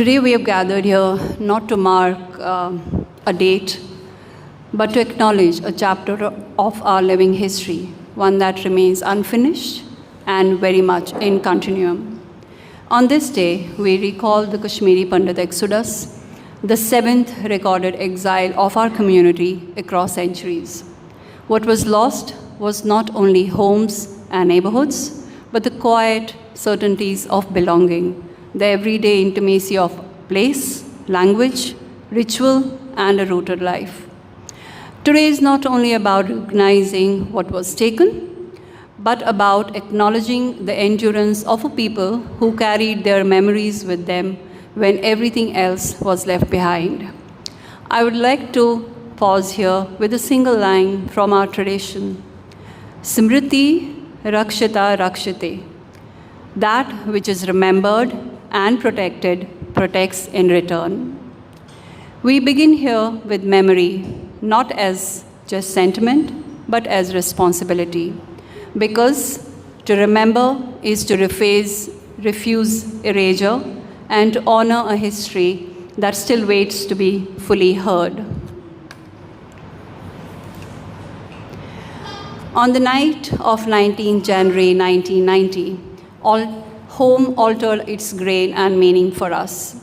Today we have gathered here not to mark a date, but to acknowledge a chapter of our living history, one that remains unfinished and very much in continuum. On this day, we recall the Kashmiri Pandits Exodus, the seventh recorded exile of our community across centuries. What was lost was not only homes and neighborhoods, but the quiet certainties of belonging, the everyday intimacy of place, language, ritual, and a rooted life. Today is not only about recognizing what was taken, but about acknowledging the endurance of a people who carried their memories with them when everything else was left behind. I would like to pause here with a single line from our tradition. Smriti rakshita rakshite. That which is remembered and protected protects in return. We begin here with memory, not as just sentiment, but as responsibility. Because to remember is to refuse erasure and to honor a history that still waits to be fully heard. On the night of 19 January 1990, home altered its grain and meaning for us.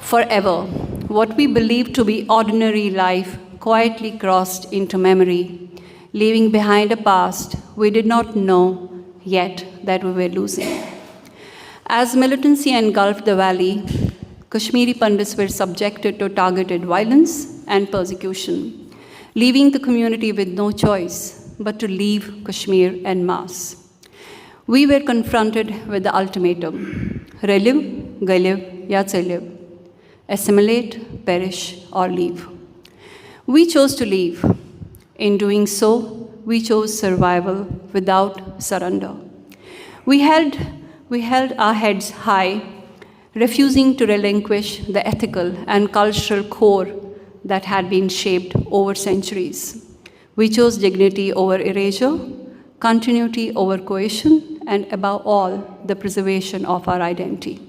Forever, what we believed to be ordinary life quietly crossed into memory, leaving behind a past we did not know yet that we were losing. As militancy engulfed the valley, Kashmiri Pandits were subjected to targeted violence and persecution, leaving the community with no choice but to leave Kashmir en masse. We were confronted with the ultimatum: relive, galive, ya live. Assimilate, perish, or leave. We chose to leave. In doing so, we chose survival without surrender. We held our heads high, refusing to relinquish the ethical and cultural core that had been shaped over centuries. We chose dignity over erasure, continuity over cohesion, and above all, the preservation of our identity.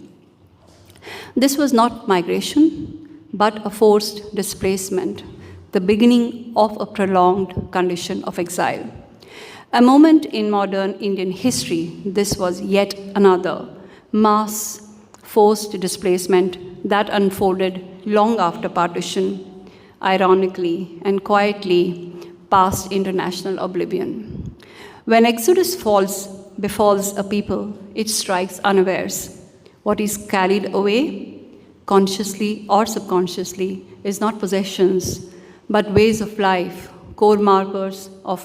This was not migration, but a forced displacement, the beginning of a prolonged condition of exile. A moment in modern Indian history, this was yet another mass forced displacement that unfolded long after partition, ironically and quietly passed into national oblivion. When exodus befalls a people, it strikes unawares. What is carried away, consciously or subconsciously, is not possessions, but ways of life, core markers of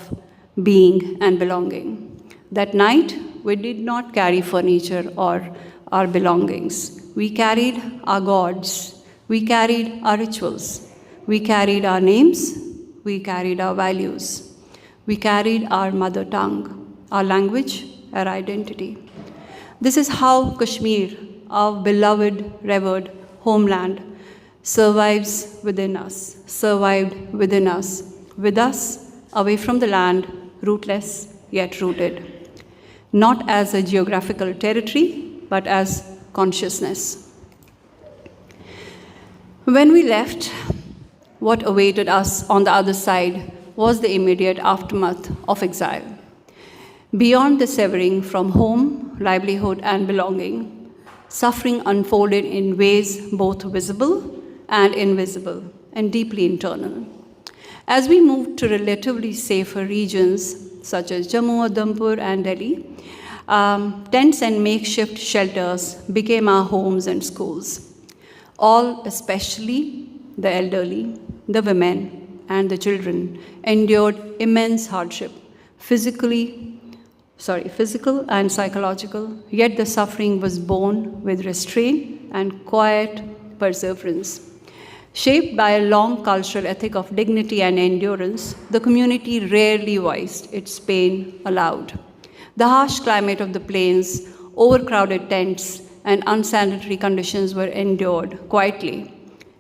being and belonging. That night, we did not carry furniture or our belongings. We carried our gods. We carried our rituals. We carried our names. We carried our values. We carried our mother tongue, our language, our identity. This is how Kashmir, our beloved, revered homeland, survived within us, with us, away from the land, rootless yet rooted, not as a geographical territory, but as consciousness. When we left, what awaited us on the other side was the immediate aftermath of exile. Beyond the severing from home, livelihood, and belonging, suffering unfolded in ways both visible and invisible, and deeply internal. As we moved to relatively safer regions, such as Jammu, Udhampur, and Delhi, tents and makeshift shelters became our homes and schools. All, especially the elderly, the women, and the children, endured immense hardship, physical and psychological, yet the suffering was borne with restraint and quiet perseverance. Shaped by a long cultural ethic of dignity and endurance, the community rarely voiced its pain aloud. The harsh climate of the plains, overcrowded tents, and unsanitary conditions were endured quietly.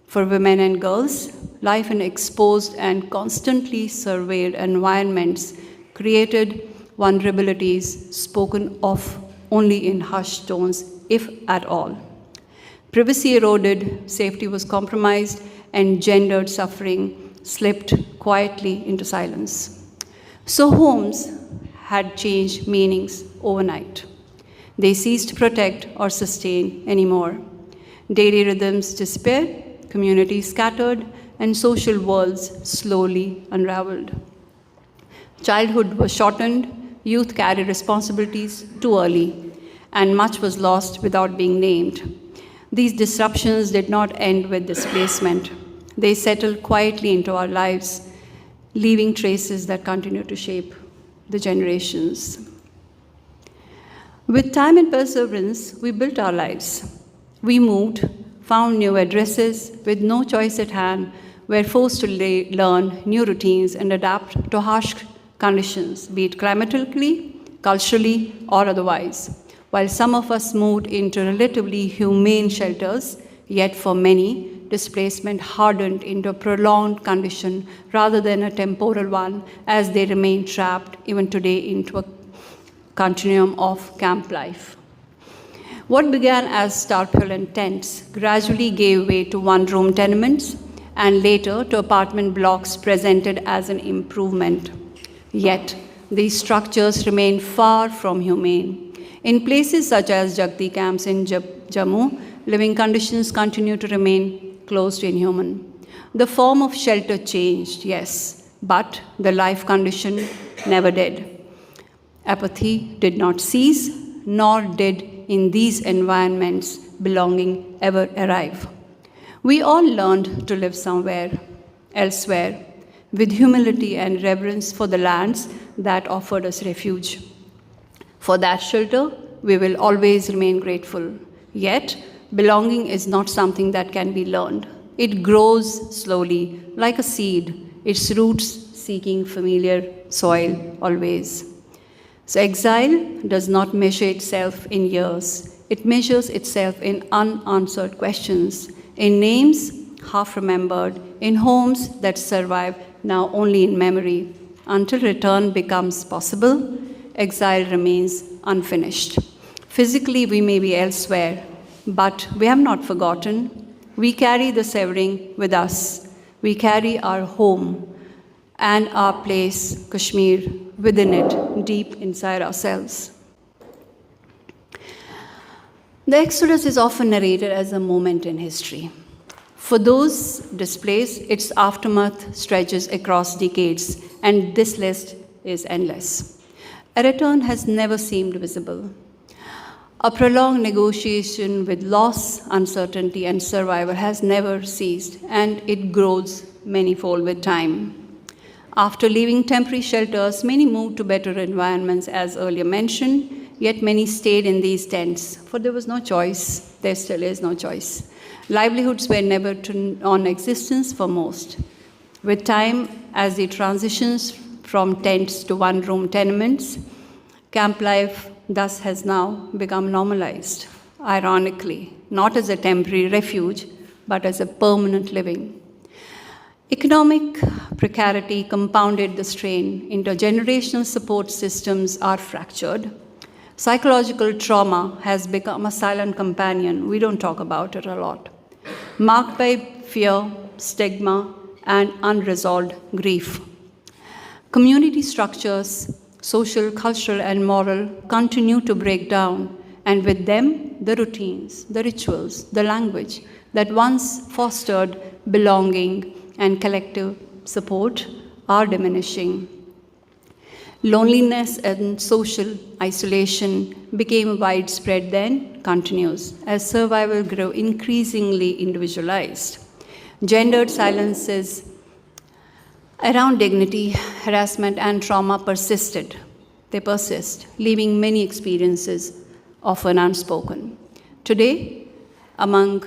For women and girls, life in exposed and constantly surveilled environments created vulnerabilities spoken of only in hushed tones, if at all. Privacy eroded, safety was compromised, and gendered suffering slipped quietly into silence. So homes had changed meanings overnight. They ceased to protect or sustain anymore. Daily rhythms disappeared, communities scattered, and social worlds slowly unraveled. Childhood was shortened, youth carried responsibilities too early, and much was lost without being named. These disruptions did not end with displacement. They settled quietly into our lives, leaving traces that continue to shape the generations. With time and perseverance, we built our lives. We moved, found new addresses with no choice at hand, were forced to learn new routines and adapt to harsh conditions, be it climatically, culturally, or otherwise. While some of us moved into relatively humane shelters, yet for many, displacement hardened into a prolonged condition rather than a temporal one, as they remain trapped even today into a continuum of camp life. What began as tarpaulin tents gradually gave way to one-room tenements and later to apartment blocks presented as an improvement. Yet, these structures remain far from humane. In places such as Jagdi camps in Jammu, living conditions continue to remain close to inhuman. The form of shelter changed, yes, but the life condition never did. Apathy did not cease, nor did in these environments belonging ever arrive. We all learned to live somewhere, elsewhere, with humility and reverence for the lands that offered us refuge. For that shelter, we will always remain grateful. Yet, belonging is not something that can be learned. It grows slowly, like a seed, its roots seeking familiar soil always. So, exile does not measure itself in years. It measures itself in unanswered questions, in names half remembered, in homes that survive now only in memory. Until return becomes possible, exile remains unfinished. Physically, we may be elsewhere, but we have not forgotten. We carry the severing with us. We carry our home and our place, Kashmir, within it, deep inside ourselves. The Exodus is often narrated as a moment in history. For those displaced, its aftermath stretches across decades, and this list is endless. A return has never seemed visible. A prolonged negotiation with loss, uncertainty, and survival has never ceased, and it grows manifold with time. After leaving temporary shelters, many moved to better environments, as earlier mentioned, yet many stayed in these tents, for there was no choice. There still is no choice. Livelihoods were never non-existence for most. With time, as the transitions from tents to one-room tenements, camp life thus has now become normalized, ironically, not as a temporary refuge, but as a permanent living. Economic precarity compounded the strain. Intergenerational support systems are fractured. Psychological trauma has become a silent companion. We don't talk about it a lot. Marked by fear, stigma, and unresolved grief. Community structures, social, cultural, and moral, continue to break down, and with them, the routines, the rituals, the language that once fostered belonging and collective support are diminishing. Loneliness and social isolation became widespread then, continues, as survival grew increasingly individualized. Gendered silences around dignity, harassment, and trauma persisted. They persist, leaving many experiences often unspoken. Today, among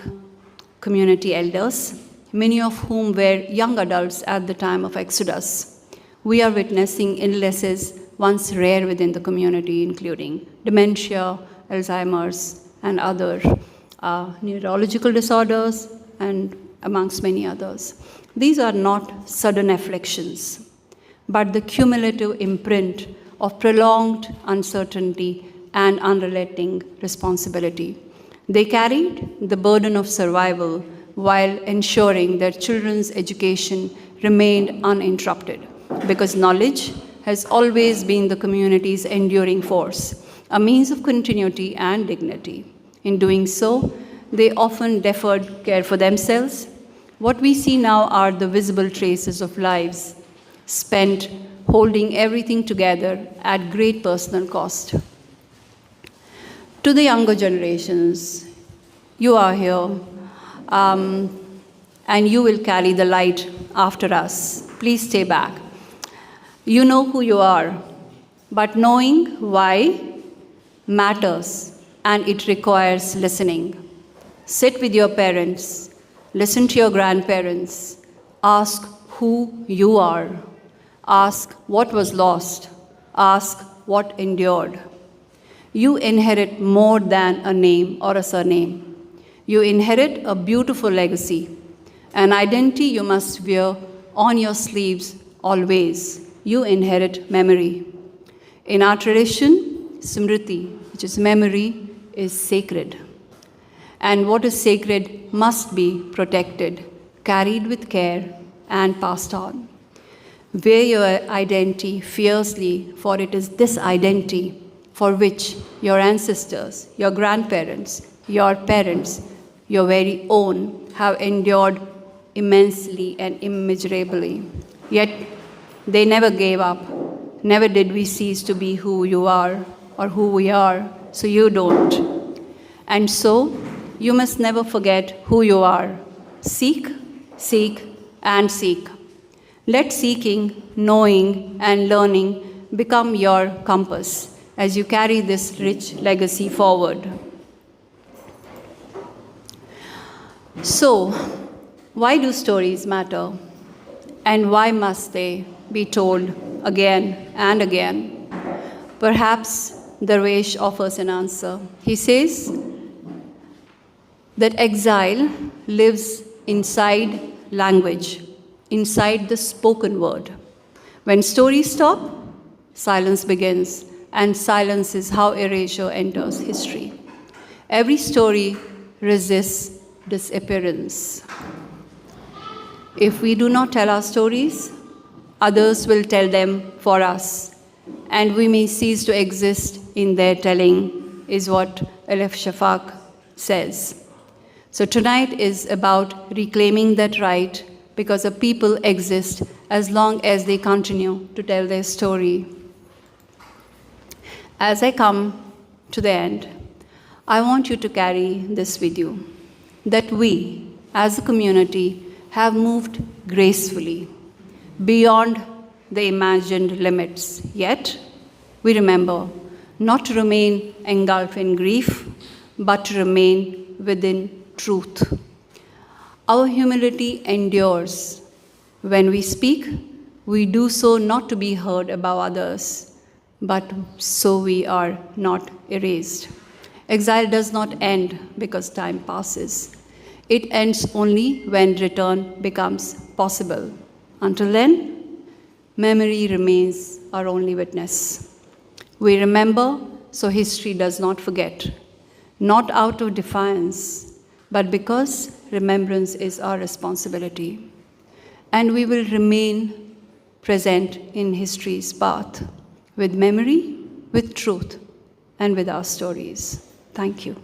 community elders, many of whom were young adults at the time of Exodus, we are witnessing illnesses once rare within the community, including dementia, Alzheimer's, and other neurological disorders, and amongst many others. These are not sudden afflictions, but the cumulative imprint of prolonged uncertainty and unrelenting responsibility. They carried the burden of survival while ensuring their children's education remained uninterrupted, because knowledge has always been the community's enduring force, a means of continuity and dignity. In doing so, they often deferred care for themselves. What we see now are the visible traces of lives spent holding everything together at great personal cost. To the younger generations, you are here, and you will carry the light after us. Please stay back. You know who you are, but knowing why matters, and it requires listening. Sit with your parents, listen to your grandparents, ask who you are, ask what was lost, ask what endured. You inherit more than a name or a surname. You inherit a beautiful legacy, an identity you must wear on your sleeves always. You inherit memory. In our tradition, Smriti, which is memory, is sacred. And what is sacred must be protected, carried with care, and passed on. Wear your identity fiercely, for it is this identity for which your ancestors, your grandparents, your parents, your very own have endured immensely and immeasurably. Yet they never gave up. Never did we cease to be who you are or who we are, so you don't. And so, you must never forget who you are. Seek, seek, and seek. Let seeking, knowing, and learning become your compass as you carry this rich legacy forward. So, why do stories matter? And why must they be told again and again? Perhaps Darvesh offers an answer. He says that exile lives inside language, inside the spoken word. When stories stop, silence begins, and silence is how erasure enters history. Every story resists disappearance. If we do not tell our stories, others will tell them for us, and we may cease to exist in their telling, is what Elif Shafak says. So tonight is about reclaiming that right, because a people exist as long as they continue to tell their story. As I come to the end, I want you to carry this with you, that we, as a community, have moved gracefully beyond the imagined limits. Yet, we remember not to remain engulfed in grief, but to remain within truth. Our humility endures. When we speak, we do so not to be heard above others, but so we are not erased. Exile does not end because time passes. It ends only when return becomes possible. Until then, memory remains our only witness. We remember so history does not forget, not out of defiance, but because remembrance is our responsibility. And we will remain present in history's path with memory, with truth, and with our stories. Thank you.